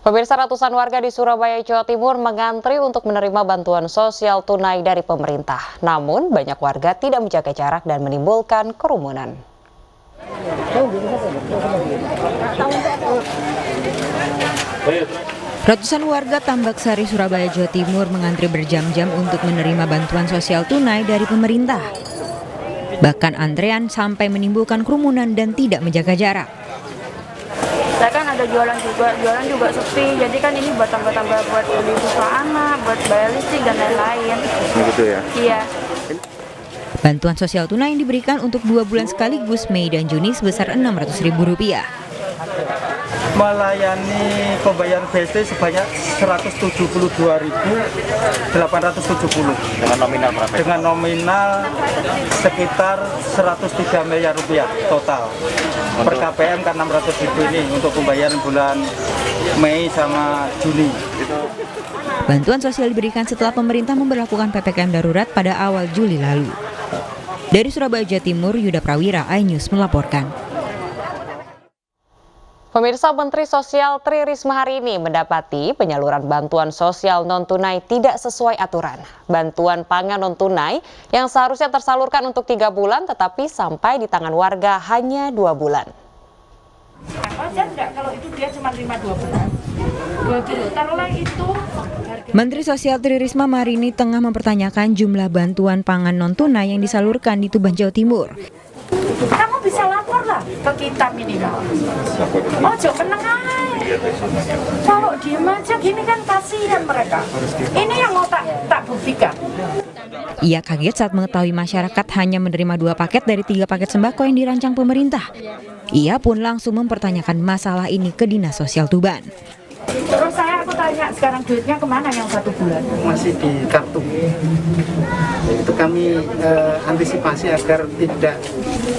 Pemirsa, ratusan warga di Surabaya, Jawa Timur mengantri untuk menerima bantuan sosial tunai dari pemerintah. Namun, banyak warga tidak menjaga jarak dan menimbulkan kerumunan. Ratusan warga Tambak Sari, Surabaya, Jawa Timur mengantri berjam-jam untuk menerima bantuan sosial tunai dari pemerintah. Bahkan antrean sampai menimbulkan kerumunan dan tidak menjaga jarak. Saya kan ada jualan juga sepi, jadi kan ini buat tambah-tambah buat beli susu anak, buat bayar listrik dan lain-lain. Begitu ya? Iya. Bantuan sosial tunai yang diberikan untuk 2 bulan sekaligus, Mei dan Juni, sebesar Rp600.000. Melayani pembayaran BST sebanyak 172.870 Dengan nominal berapa? dengan nominal sekitar 103 miliar rupiah total. Per KPM kan 600.000 ini untuk pembayaran bulan Mei sama Juni. Bantuan sosial diberikan setelah pemerintah memberlakukan PPKM darurat pada awal Juli lalu. Dari Surabaya, Jawa Timur, Yuda Prawira, iNews melaporkan. Pemirsa, Menteri Sosial Tri Risma hari ini mendapati penyaluran bantuan sosial non-tunai tidak sesuai aturan. Bantuan pangan non-tunai yang seharusnya tersalurkan untuk 3 bulan tetapi sampai di tangan warga hanya 2 bulan. Wajar nggak kalau itu dia cuma terima 2 bulan? 2 kilo, taruhlah itu. Menteri Sosial Tri Risma hari ini tengah mempertanyakan jumlah bantuan pangan non-tunai yang disalurkan di Tuban, Jawa Timur. Kamu bisa lapor lah ke kita minimal. Ojo meneng aja. Kalau diem aja gini kan kasihan mereka. Ini yang mau tak buktikan. Ia kaget saat mengetahui masyarakat hanya menerima 2 paket dari 3 paket sembako yang dirancang pemerintah. Ia pun langsung mempertanyakan masalah ini ke Dinas Sosial Tuban. Terus aku tanya sekarang duitnya kemana yang 1 bulan? Masih di kartu. Itu kami antisipasi agar tidak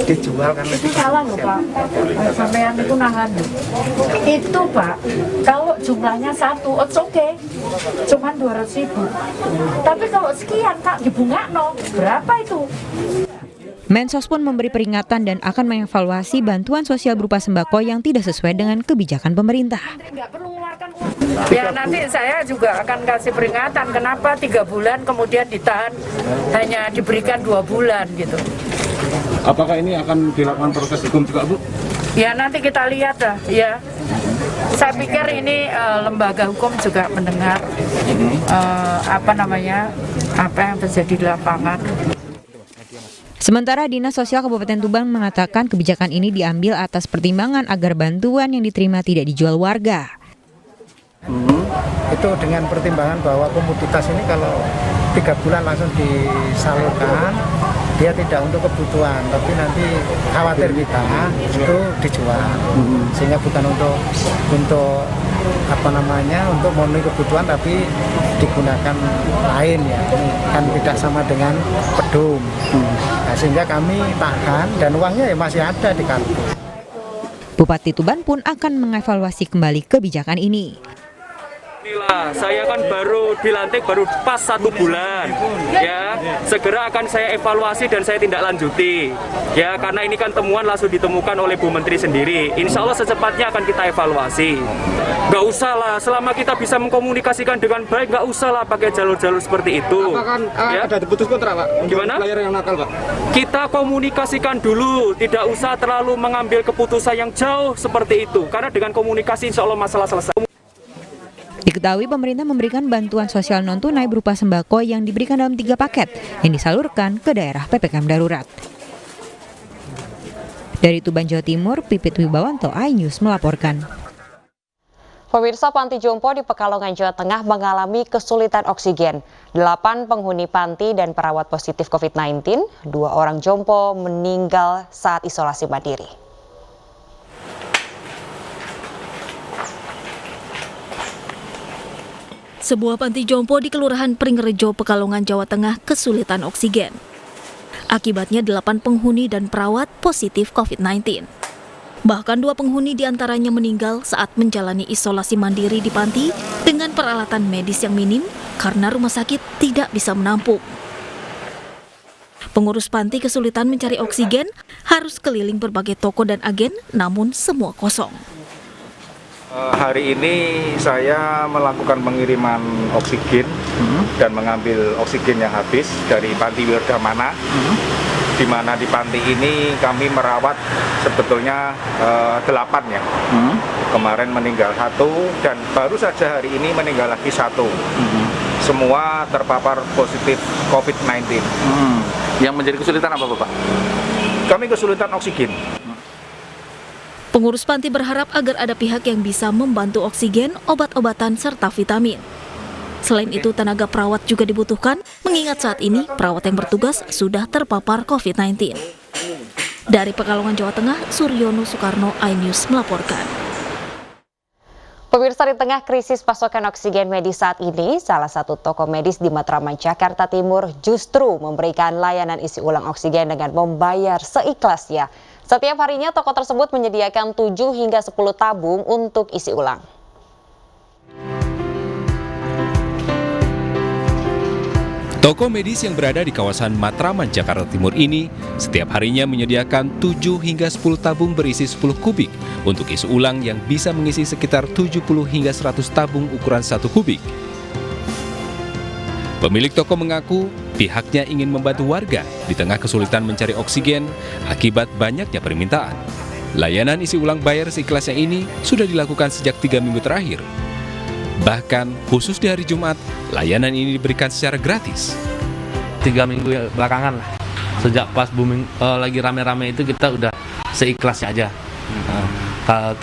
dijual karena itu salah loh Pak. Sampean itu nahan. Itu Pak, kalau jumlahnya 1, it's okay. Cuman 200.000. Tapi kalau sekian Kak dibungakno, berapa itu? Mensos pun memberi peringatan dan akan mengevaluasi bantuan sosial berupa sembako yang tidak sesuai dengan kebijakan pemerintah. Ya nanti saya juga akan kasih peringatan kenapa 3 bulan kemudian ditahan hanya diberikan 2 bulan gitu. Apakah ini akan dilakukan proses hukum juga, Bu? Ya nanti kita lihat lah ya. Saya pikir ini lembaga hukum juga mendengar apa yang terjadi di lapangan. Sementara Dinas Sosial Kabupaten Tuban mengatakan kebijakan ini diambil atas pertimbangan agar bantuan yang diterima tidak dijual warga. itu dengan pertimbangan bahwa komoditas ini kalau 3 bulan langsung disalurkan, dia tidak untuk kebutuhan, tapi nanti khawatir kita itu dijual, sehingga bukan untuk untuk memenuhi kebutuhan, tapi digunakan lain ya, kan tidak sama dengan pedum. Nah, sehingga kami tahan dan uangnya ya masih ada di kartu. Bupati Tuban pun akan mengevaluasi kembali kebijakan ini. Inilah, saya kan baru dilantik baru pas 1 bulan, ya segera akan saya evaluasi dan saya tindak lanjuti, ya karena ini kan temuan langsung ditemukan oleh Bu Menteri sendiri. Insya Allah secepatnya akan kita evaluasi. Nggak usah lah, selama kita bisa mengkomunikasikan dengan baik, nggak usah lah pakai jalur-jalur seperti itu. Apakah ya? ada diputus kontrak, Pak? Gimana? Player yang nakal, Pak? Kita komunikasikan dulu, tidak usah terlalu mengambil keputusan yang jauh seperti itu, karena dengan komunikasi insya Allah masalah selesai. Diketahui pemerintah memberikan bantuan sosial non-tunai berupa sembako yang diberikan dalam 3 paket yang disalurkan ke daerah PPKM darurat. Dari Tuban, Jawa Timur, Pipit Wibawanto, iNews melaporkan. Pemirsa, panti jompo di Pekalongan, Jawa Tengah mengalami kesulitan oksigen. 8 penghuni panti dan perawat positif COVID-19, 2 orang jompo meninggal saat isolasi mandiri. Sebuah panti jompo di Kelurahan Pringrejo, Pekalongan, Jawa Tengah kesulitan oksigen. Akibatnya 8 penghuni dan perawat positif COVID-19. Bahkan 2 penghuni diantaranya meninggal saat menjalani isolasi mandiri di panti dengan peralatan medis yang minim karena rumah sakit tidak bisa menampung. Pengurus panti kesulitan mencari oksigen, harus keliling berbagai toko dan agen, namun semua kosong. Hari ini saya melakukan pengiriman oksigen dan mengambil oksigen yang habis dari Panti Wirdamana, di mana di panti ini kami merawat sebetulnya 8 ya. Kemarin meninggal 1 dan baru saja hari ini meninggal lagi 1. Semua terpapar positif COVID-19. Yang menjadi kesulitan apa, Bapak? Kami kesulitan oksigen. Pengurus panti berharap agar ada pihak yang bisa membantu oksigen, obat-obatan, serta vitamin. Selain itu, tenaga perawat juga dibutuhkan, mengingat saat ini perawat yang bertugas sudah terpapar COVID-19. Dari Pekalongan, Jawa Tengah, Suryono Soekarno, iNews melaporkan. Pemirsa, di tengah krisis pasokan oksigen medis saat ini, salah satu toko medis di Matraman, Jakarta Timur justru memberikan layanan isi ulang oksigen dengan membayar seikhlasnya. Setiap harinya toko tersebut menyediakan 7 hingga 10 tabung untuk isi ulang. Toko medis yang berada di kawasan Matraman, Jakarta Timur ini setiap harinya menyediakan 7 hingga 10 tabung berisi 10 kubik untuk isi ulang yang bisa mengisi sekitar 70 hingga 100 tabung ukuran 1 kubik. Pemilik toko mengaku pihaknya ingin membantu warga di tengah kesulitan mencari oksigen akibat banyaknya permintaan. Layanan isi ulang bayar seikhlasnya ini sudah dilakukan sejak 3 minggu terakhir. Bahkan khusus di hari Jumat, layanan ini diberikan secara gratis. 3 minggu belakangan lah, sejak pas booming lagi rame-rame itu kita udah seikhlasnya aja.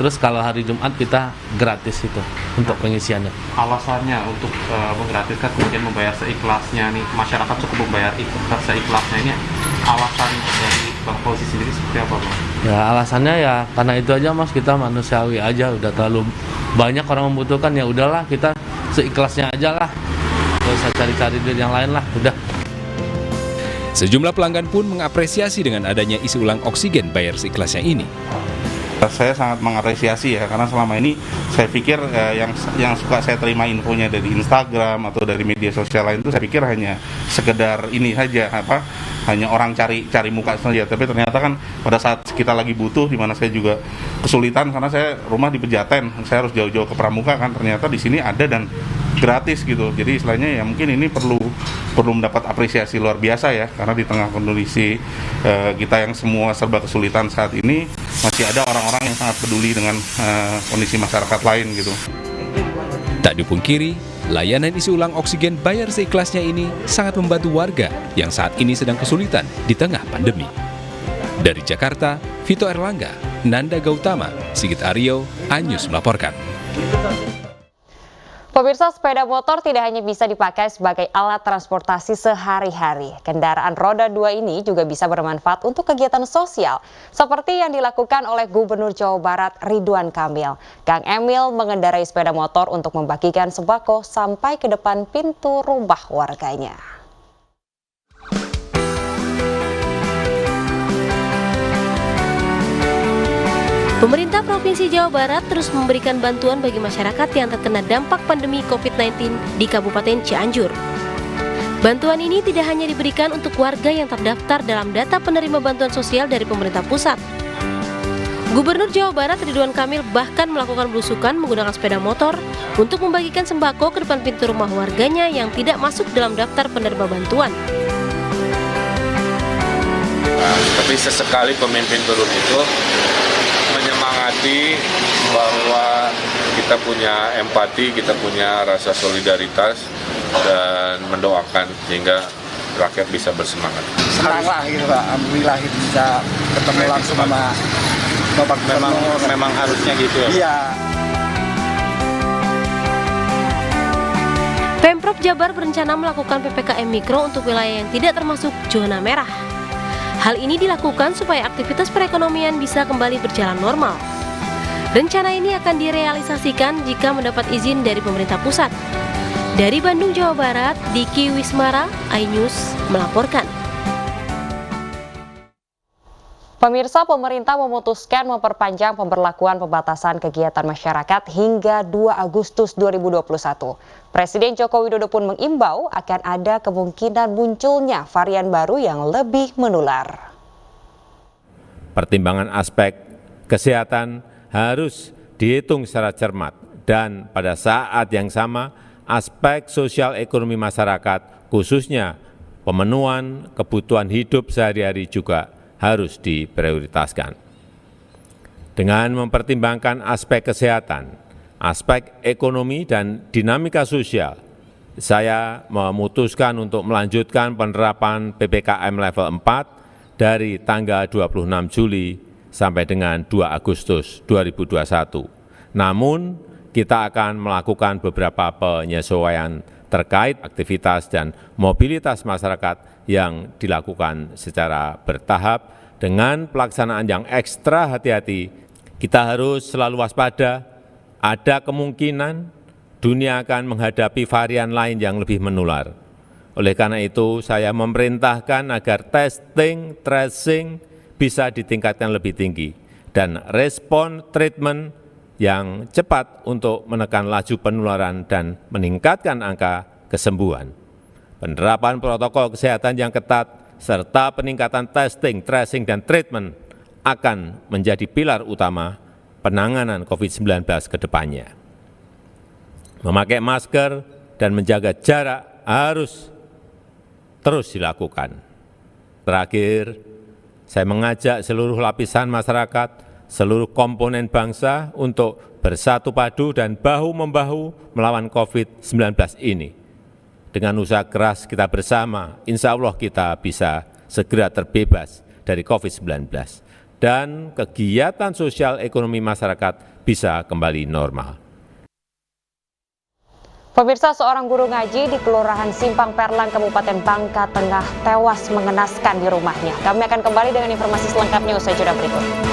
Terus kalau hari Jumat kita gratis itu untuk pengisiannya. Alasannya untuk menggratiskan kemudian membayar seikhlasnya nih, masyarakat cukup membayar seikhlasnya ini, alasan dari Bang Fauzi sendiri seperti apa, Bang? Ya alasannya ya karena itu aja, Mas, kita manusiawi aja, udah terlalu banyak orang membutuhkan, ya udahlah kita seikhlasnya aja lah, gak usah cari-cari duit yang lain lah, udah. Sejumlah pelanggan pun mengapresiasi dengan adanya isi ulang oksigen bayar seikhlasnya ini. Saya sangat mengapresiasi ya, karena selama ini saya pikir yang suka saya terima infonya dari Instagram atau dari media sosial lain itu saya pikir hanya sekedar ini saja, hanya orang cari muka saja. Tapi ternyata kan pada saat kita lagi butuh, di mana saya juga kesulitan karena saya rumah di Pejaten, saya harus jauh-jauh ke Pramuka kan, ternyata di sini ada dan gratis gitu. Jadi istilahnya ya mungkin ini perlu mendapat apresiasi luar biasa ya, karena di tengah kondisi kita yang semua serba kesulitan saat ini masih ada orang-orang yang sangat peduli dengan kondisi masyarakat lain gitu. Tak dipungkiri, layanan isi ulang oksigen bayar seikhlasnya ini sangat membantu warga yang saat ini sedang kesulitan di tengah pandemi. Dari Jakarta, Vito Erlangga, Nanda Gautama, Sigit Aryo, iNews melaporkan. Pemirsa, sepeda motor tidak hanya bisa dipakai sebagai alat transportasi sehari-hari. Kendaraan roda 2 ini juga bisa bermanfaat untuk kegiatan sosial, seperti yang dilakukan oleh Gubernur Jawa Barat Ridwan Kamil. Kang Emil mengendarai sepeda motor untuk membagikan sembako sampai ke depan pintu rumah warganya. Pemerintah Provinsi Jawa Barat terus memberikan bantuan bagi masyarakat yang terkena dampak pandemi COVID-19 di Kabupaten Cianjur. Bantuan ini tidak hanya diberikan untuk warga yang terdaftar dalam data penerima bantuan sosial dari pemerintah pusat. Gubernur Jawa Barat Ridwan Kamil bahkan melakukan belusukan menggunakan sepeda motor untuk membagikan sembako ke depan pintu rumah warganya yang tidak masuk dalam daftar penerima bantuan. Tapi sesekali pemimpin turun itu menyemangati bahwa kita punya empati, kita punya rasa solidaritas dan mendoakan sehingga rakyat bisa bersemangat. Senang lah gitu Pak, alhamdulillah bisa ketemu langsung sama Bapak Gubernur. Memang harusnya gitu ya. Iya. Pemprov Jabar berencana melakukan PPKM Mikro untuk wilayah yang tidak termasuk zona merah. Hal ini dilakukan supaya aktivitas perekonomian bisa kembali berjalan normal. Rencana ini akan direalisasikan jika mendapat izin dari pemerintah pusat. Dari Bandung, Jawa Barat, Diki Wismara, iNews melaporkan. Pemirsa, pemerintah memutuskan memperpanjang pemberlakuan pembatasan kegiatan masyarakat hingga 2 Agustus 2021. Presiden Joko Widodo pun mengimbau akan ada kemungkinan munculnya varian baru yang lebih menular. Pertimbangan aspek kesehatan harus dihitung secara cermat dan pada saat yang sama aspek sosial ekonomi masyarakat khususnya pemenuhan kebutuhan hidup sehari-hari juga harus diprioritaskan. Dengan mempertimbangkan aspek kesehatan, aspek ekonomi dan dinamika sosial, saya memutuskan untuk melanjutkan penerapan PPKM level 4 dari tanggal 26 Juli sampai dengan 2 Agustus 2021. Namun, kita akan melakukan beberapa penyesuaian terkait aktivitas dan mobilitas masyarakat yang dilakukan secara bertahap dengan pelaksanaan yang ekstra hati-hati. Kita harus selalu waspada, ada kemungkinan dunia akan menghadapi varian lain yang lebih menular. Oleh karena itu, saya memerintahkan agar testing, tracing bisa ditingkatkan lebih tinggi dan respon treatment yang cepat untuk menekan laju penularan dan meningkatkan angka kesembuhan. Penerapan protokol kesehatan yang ketat serta peningkatan testing, tracing, dan treatment akan menjadi pilar utama penanganan COVID-19 ke depannya. Memakai masker dan menjaga jarak harus terus dilakukan. Terakhir, saya mengajak seluruh lapisan masyarakat, seluruh komponen bangsa untuk bersatu padu dan bahu-membahu melawan COVID-19 ini. Dengan usaha keras kita bersama, insya Allah kita bisa segera terbebas dari COVID-19 dan kegiatan sosial ekonomi masyarakat bisa kembali normal. Pemirsa, seorang guru ngaji di Kelurahan Simpang Perlang, Kabupaten Bangka Tengah tewas mengenaskan di rumahnya. Kami akan kembali dengan informasi selengkapnya usai jeda berikut.